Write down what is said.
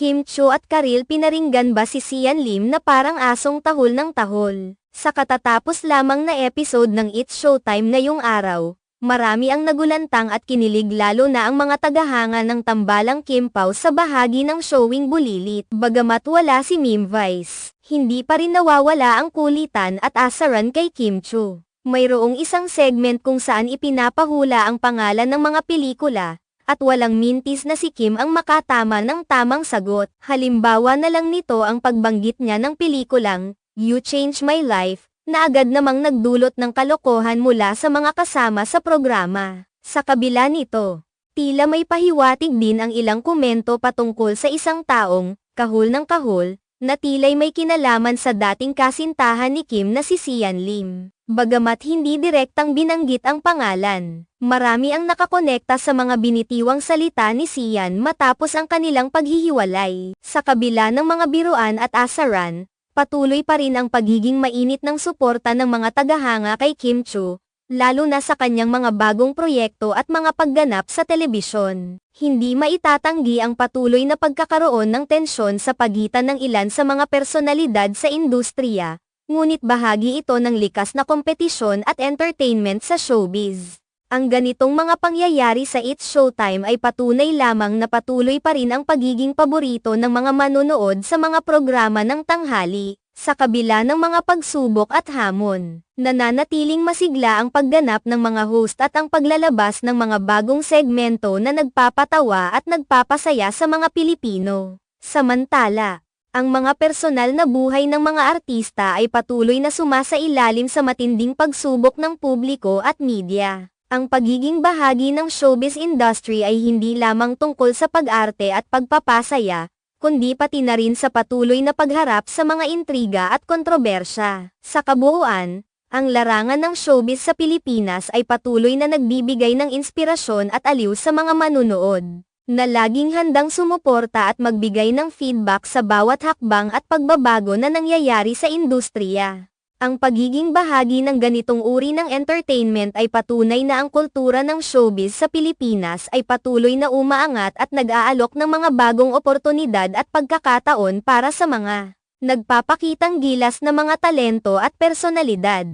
Kim Chiu at Karil pinaringgan ba si Sian Lim na parang asong tahol ng tahol? Sa katatapos lamang na episode ng It's Showtime ngayong araw, marami ang nagulantang at kinilig lalo na ang mga tagahanga ng tambalang Kim Pao sa bahagi ng showing Bulilit. Bagamat wala si Mim Vice, hindi pa rin nawawala ang kulitan at asaran kay Kim Chiu. Mayroong isang segment kung saan ipinapahula ang pangalan ng mga pelikula, at walang mintis na si Kim ang makatama ng tamang sagot. Halimbawa na lang nito ang pagbanggit niya ng pelikulang You Changed My Life, na agad namang nagdulot ng kalokohan mula sa mga kasama sa programa. Sa kabila nito, tila may pahiwatig din ang ilang komento patungkol sa isang taong, kahul ng kahul, na tila'y may kinalaman sa dating kasintahan ni Kim na si Sian Lim. Bagamat hindi direktang binanggit ang pangalan, marami ang nakakonekta sa mga binitiwang salita ni Sian matapos ang kanilang paghihiwalay. Sa kabila ng mga biruan at asaran, patuloy pa rin ang pagiging mainit ng suporta ng mga tagahanga kay Kim Chiu, lalo na sa kanyang mga bagong proyekto at mga pagganap sa telebisyon. Hindi maitatanggi ang patuloy na pagkakaroon ng tensyon sa pagitan ng ilan sa mga personalidad sa industriya, ngunit bahagi ito ng likas na kompetisyon at entertainment sa showbiz. Ang ganitong mga pangyayari sa It's Showtime ay patunay lamang na patuloy pa rin ang pagiging paborito ng mga manonood sa mga programa ng tanghali. Sa kabila ng mga pagsubok at hamon, nananatiling masigla ang pagganap ng mga host at ang paglalabas ng mga bagong segmento na nagpapatawa at nagpapasaya sa mga Pilipino. Samantala, ang mga personal na buhay ng mga artista ay patuloy na sumasailalim sa matinding pagsubok ng publiko at media. Ang pagiging bahagi ng showbiz industry ay hindi lamang tungkol sa pag-arte at pagpapasaya, kundi pati na rin sa patuloy na pagharap sa mga intriga at kontrobersya. Sa kabuuan, ang larangan ng showbiz sa Pilipinas ay patuloy na nagbibigay ng inspirasyon at aliw sa mga manunood, na laging handang sumuporta at magbigay ng feedback sa bawat hakbang at pagbabago na nangyayari sa industriya. Ang pagiging bahagi ng ganitong uri ng entertainment ay patunay na ang kultura ng showbiz sa Pilipinas ay patuloy na umaangat at nag-aalok ng mga bagong oportunidad at pagkakataon para sa mga nagpapakitang gilas na mga talento at personalidad.